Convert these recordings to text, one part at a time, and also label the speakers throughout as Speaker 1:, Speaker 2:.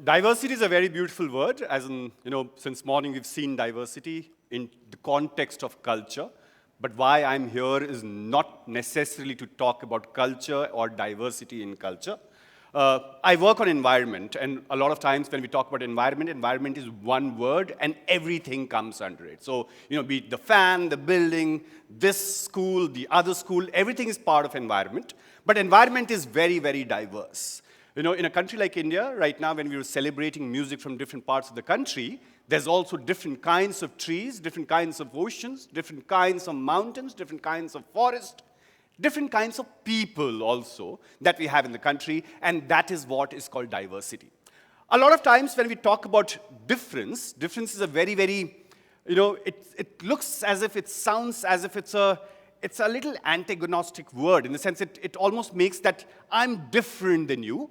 Speaker 1: Diversity is a very beautiful word, as in, since morning we've seen diversity in the context of culture. But why I'm here is not necessarily to talk about culture or diversity in culture. I work on environment, and a lot of times when we talk about environment, environment is one word, and everything comes under it. So, be it the fan, the building, this school, the other school, everything is part of environment. But environment is very, very diverse. In a country like India, right now, when we were celebrating music from different parts of the country, there's also different kinds of trees, different kinds of oceans, different kinds of mountains, different kinds of forests, different kinds of people also that we have in the country, and that is what is called diversity. A lot of times when we talk about difference is a very, very, it looks as if, it sounds as if it's a little antagonistic word, in the sense it almost makes that I'm different than you.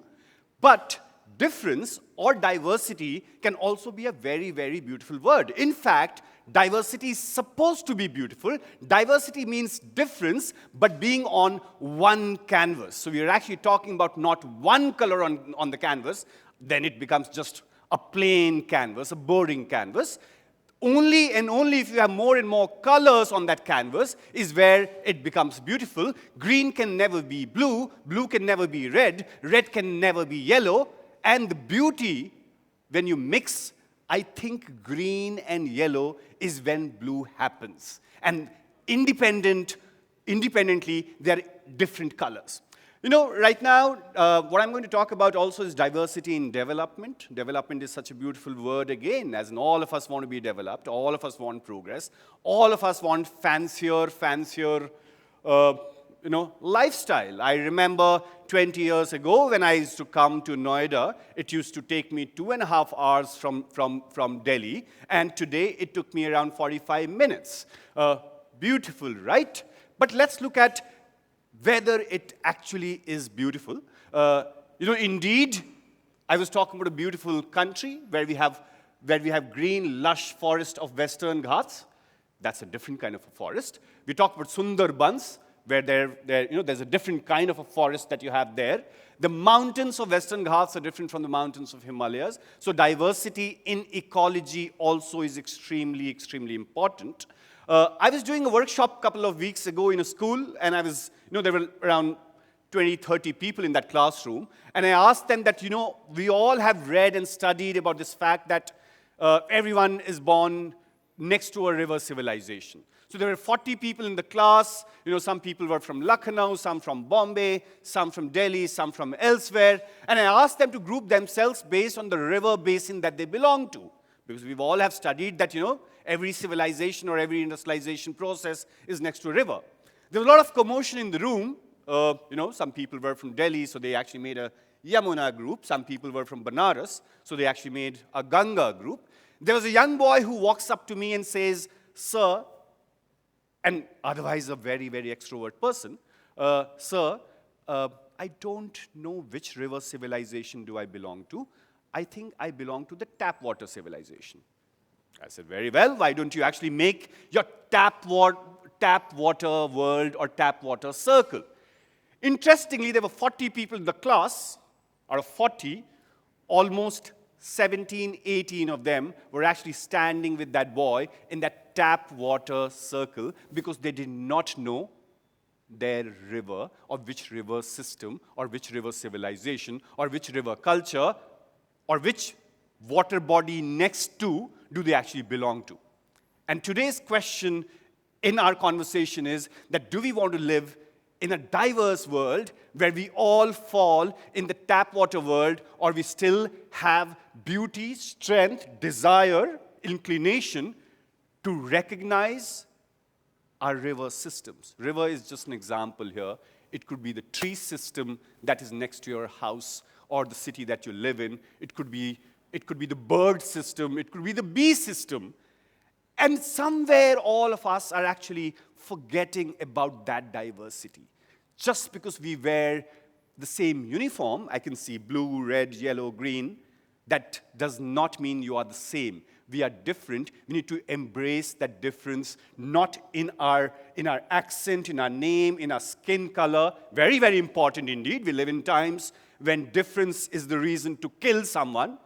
Speaker 1: But difference or diversity can also be a very, very beautiful word. In fact, diversity is supposed to be beautiful. Diversity means difference, but being on one canvas. So we are actually talking about not one color on the canvas, then it becomes just a plain canvas, a boring canvas. Only and only if you have more and more colors on that canvas is where it becomes beautiful. Green can never be blue, blue can never be red, red can never be yellow. And the beauty, when you mix, I think green and yellow is when blue happens. And independently, they're different colors. Right now, what I'm going to talk about also is diversity in development. Development is such a beautiful word again, as in all of us want to be developed, all of us want progress, all of us want fancier, lifestyle. I remember 20 years ago when I used to come to Noida, it used to take me 2.5 hours from Delhi, and today it took me around 45 minutes. Beautiful, right? But let's look at whether it actually is beautiful. Indeed, I was talking about a beautiful country where we have green, lush forest of Western Ghats. That's a different kind of a forest. We talk about Sundarbans, where there's a different kind of a forest that you have there. The mountains of Western Ghats are different from the mountains of Himalayas. So diversity in ecology also is extremely, extremely important. I was doing a workshop a couple of weeks ago in a school, and there were around 20, 30 people in that classroom, and I asked them that, we all have read and studied about this fact that everyone is born next to a river civilization. So there were 40 people in the class. Some people were from Lucknow, some from Bombay, some from Delhi, some from elsewhere, and I asked them to group themselves based on the river basin that they belong to. Because we all have studied that, every civilization or every industrialization process is next to a river. There was a lot of commotion in the room. Some people were from Delhi, so they actually made a Yamuna group. Some people were from Banaras, so they actually made a Ganga group. There was a young boy who walks up to me and says, "Sir," and otherwise a very, very extrovert person, "Sir, I don't know which river civilization do I belong to. I think I belong to the tap water civilization." I said, "Very well, why don't you actually make your tap water world or tap water circle?" Interestingly, there were 40 people in the class. Out of 40, almost 17, 18 of them were actually standing with that boy in that tap water circle because they did not know their river or which river system or which river civilization or which river culture or which water body next to do they actually belong to. And today's question in our conversation is that do we want to live in a diverse world where we all fall in the tap water world, or we still have beauty, strength, desire, inclination to recognize our river systems. River is just an example here. It could be the tree system that is next to your house or the city that you live in. It could be the bird system. It could be the bee system. And somewhere all of us are actually forgetting about that diversity. Just because we wear the same uniform, I can see blue, red, yellow, green, that does not mean you are the same. We are different. We need to embrace that difference, not in our accent, in our name, in our skin color. Very, very important indeed. We live in times when difference is the reason to kill someone,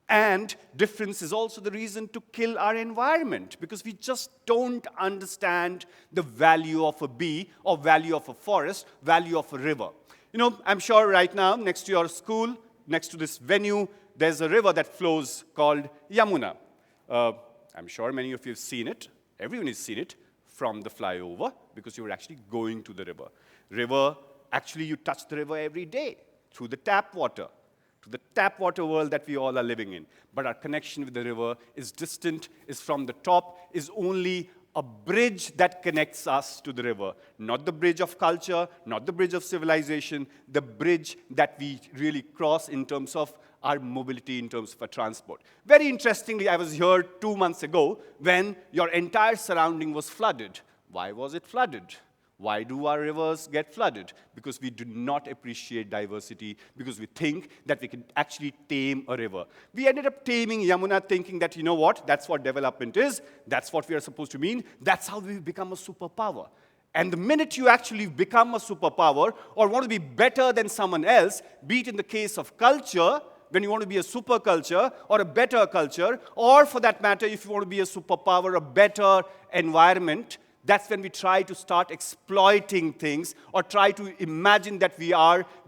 Speaker 1: and difference is also the reason to kill our environment, because we just don't understand the value of a bee, or value of a forest, value of a river. You know, I'm sure right now, next to your school, next to this venue, there's a river that flows called Yamuna. I'm sure many of you have seen it. Everyone has seen it from the flyover, because you were actually going to the river. River, actually you touch the river every day through the tap water, to the tap water world that we all are living in. But our connection with the river is distant, is from the top, is only a bridge that connects us to the river. Not the bridge of culture, not the bridge of civilization, the bridge that we really cross in terms of our mobility, in terms of our transport. Very interestingly, I was here 2 months ago when your entire surrounding was flooded. Why was it flooded? Why do our rivers get flooded? Because we do not appreciate diversity, because we think that we can actually tame a river. We ended up taming Yamuna, thinking that, you know what, that's what development is, that's what we are supposed to mean, that's how we become a superpower. And the minute you actually become a superpower, or want to be better than someone else, be it in the case of culture, when you want to be a super culture, or a better culture, or for that matter, if you want to be a superpower, a better environment, that's when we try to start exploiting things, or try to imagine that we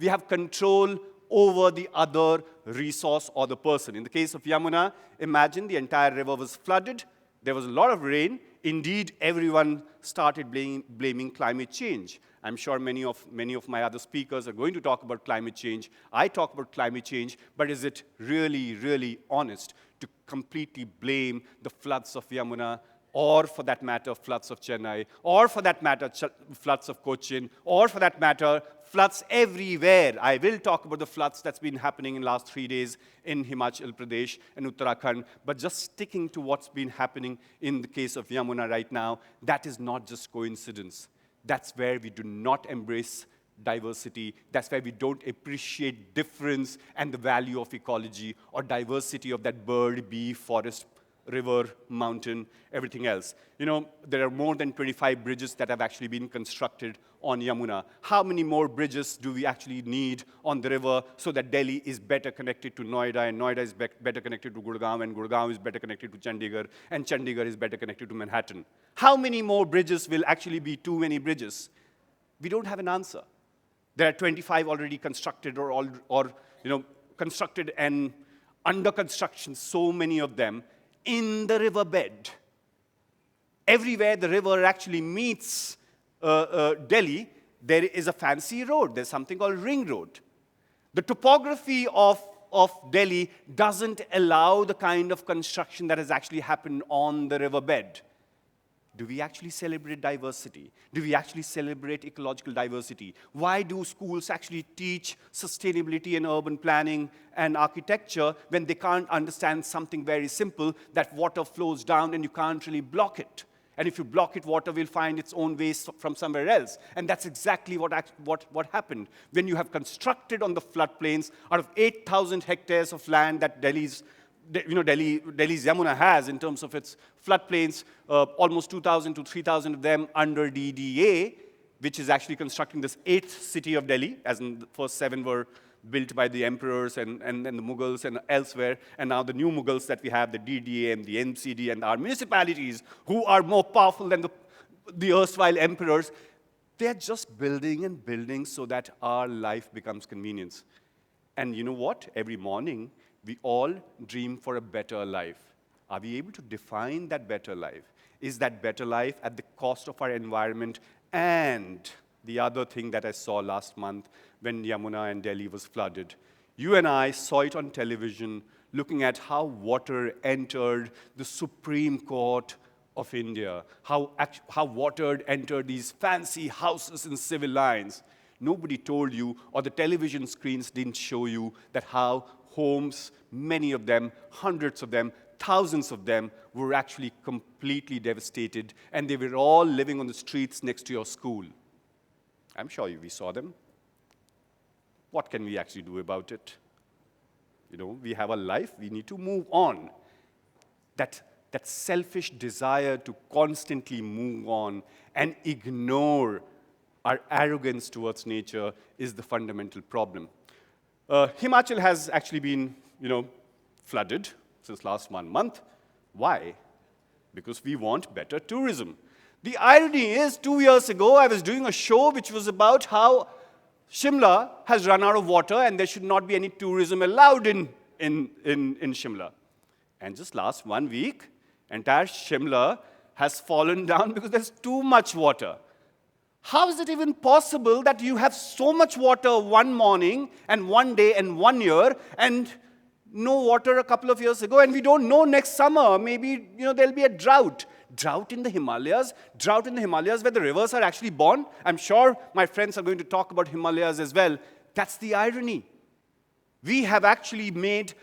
Speaker 1: have control over the other resource or the person. In the case of Yamuna, imagine the entire river was flooded. There was a lot of rain. Indeed, everyone started blaming climate change. I'm sure many of my other speakers are going to talk about climate change. I talk about climate change, but is it really, really honest to completely blame the floods of Yamuna, or for that matter, floods of Chennai, or for that matter, floods of Cochin, or for that matter, floods everywhere? I will talk about the floods that's been happening in the last 3 days in Himachal Pradesh and Uttarakhand, but just sticking to what's been happening in the case of Yamuna right now, that is not just coincidence. That's where we do not embrace diversity. That's where we don't appreciate difference and the value of ecology, or diversity of that bird, bee, forest, river, mountain, everything else. You know, there are more than 25 bridges that have actually been constructed on Yamuna. How many more bridges do we actually need on the river so that Delhi is better connected to Noida, and Noida is better connected to Gurgaon, and Gurgaon is better connected to Chandigarh, and Chandigarh is better connected to Manhattan? How many more bridges will actually be too many bridges? We don't have an answer. There are 25 already constructed, or constructed and under construction, so many of them, in the riverbed. Everywhere the river actually meets Delhi, there is a fancy road. There's something called Ring Road. The topography of Delhi doesn't allow the kind of construction that has actually happened on the riverbed. Do we actually celebrate diversity? Do we actually celebrate ecological diversity? Why do schools actually teach sustainability and urban planning and architecture when they can't understand something very simple, that water flows down and you can't really block it? And if you block it, water will find its own way from somewhere else. And that's exactly what happened. When you have constructed on the floodplains, out of 8,000 hectares of land that Delhi's Yamuna has in terms of its floodplains, almost 2,000 to 3,000 of them under DDA, which is actually constructing this 8th city of Delhi, as in the first 7 were built by the emperors and the Mughals and elsewhere, and now the new Mughals that we have, the DDA and the NCD and our municipalities, who are more powerful than the erstwhile emperors, they're just building and building so that our life becomes convenience. And you know what? Every morning, we all dream for a better life. Are we able to define that better life? Is that better life at the cost of our environment? And the other thing that I saw last month when Yamuna and Delhi was flooded, you and I saw it on television, looking at how water entered the Supreme Court of India, how water entered these fancy houses in civil lines. Nobody told you, or the television screens didn't show you, that how homes, many of them, hundreds of them, thousands of them, were actually completely devastated, and they were all living on the streets next to your school. I'm sure we saw them. What can we actually do about it? You know, we have a life, we need to move on. That selfish desire to constantly move on and ignore our arrogance towards nature is the fundamental problem. Himachal has actually been, flooded since last 1 month. Why? Because we want better tourism. The irony is, 2 years ago, I was doing a show which was about how Shimla has run out of water and there should not be any tourism allowed in Shimla. And just last 1 week, entire Shimla has fallen down because there's too much water. How is it even possible that you have so much water one morning and one day and 1 year and no water a couple of years ago, and we don't know next summer, maybe there'll be a drought. Drought in the Himalayas where the rivers are actually born. I'm sure my friends are going to talk about Himalayas as well. That's the irony. We have actually made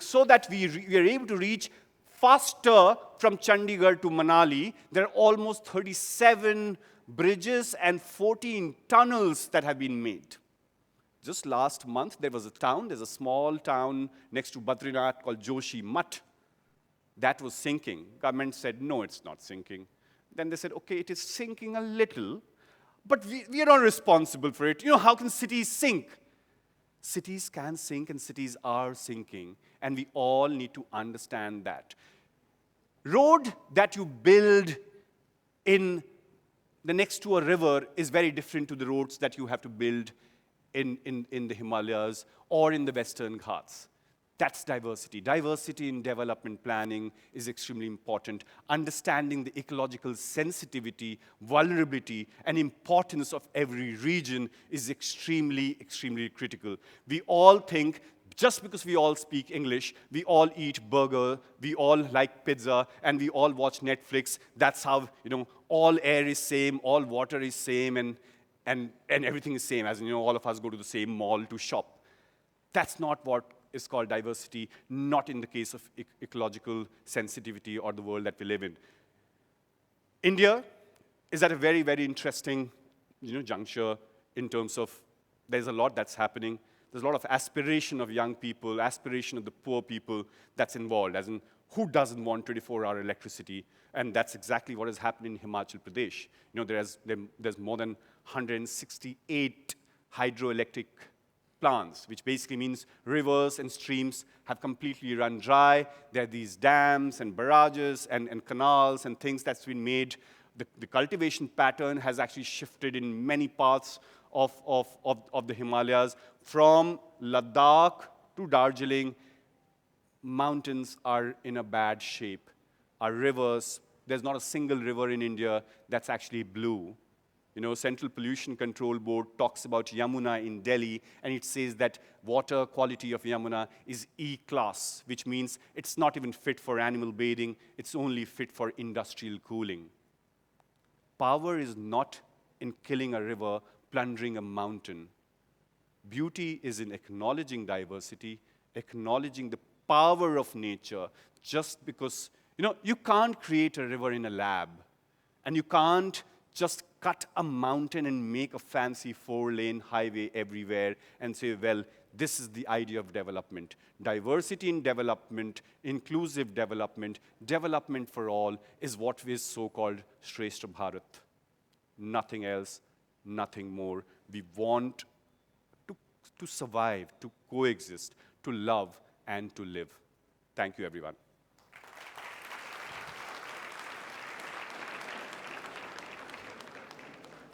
Speaker 1: so that we are able to reach faster from Chandigarh to Manali. There are almost 37 bridges and 14 tunnels that have been made. Just last month, there's a small town next to Badrinath called Joshi Math. That was sinking. Government said, no, it's not sinking. Then they said, okay, it is sinking a little, but we are not responsible for it. How can cities sink? Cities can sink and cities are sinking, and we all need to understand that. Road that you build in the next to a river is very different to the roads that you have to build in the Himalayas or in the Western Ghats. That's diversity. Diversity in development planning is extremely important. Understanding the ecological sensitivity, vulnerability, and importance of every region is extremely, extremely critical. We all think, just because we all speak English, we all eat burger, we all like pizza, and we all watch Netflix. That's how, all air is same, all water is same, and everything is same. As all of us go to the same mall to shop. That's not what is called diversity, not in the case of ecological sensitivity or the world that we live in. India is at a very, very interesting juncture in terms of there's a lot that's happening. There's a lot of aspiration of young people, aspiration of the poor people that's involved, as in who doesn't want 24-hour electricity? And that's exactly what has happened in Himachal Pradesh. There's more than 168 hydroelectric plants, which basically means rivers and streams have completely run dry. There are these dams and barrages and canals and things that's been made. The cultivation pattern has actually shifted in many parts of the Himalayas. From Ladakh to Darjeeling, mountains are in a bad shape. Our rivers, there's not a single river in India that's actually blue. Central Pollution Control Board talks about Yamuna in Delhi, and it says that water quality of Yamuna is E-class, which means it's not even fit for animal bathing, it's only fit for industrial cooling. Power is not in killing a river, plundering a mountain. Beauty is in acknowledging diversity, acknowledging the power of nature, just because, you can't create a river in a lab, and you can't just cut a mountain and make a fancy 4-lane highway everywhere and say, well, this is the idea of development. Diversity in development, inclusive development, development for all is what is so-called Shrestha Bharat. Nothing else, nothing more. We want to survive, to coexist, to love, and to live. Thank you, everyone.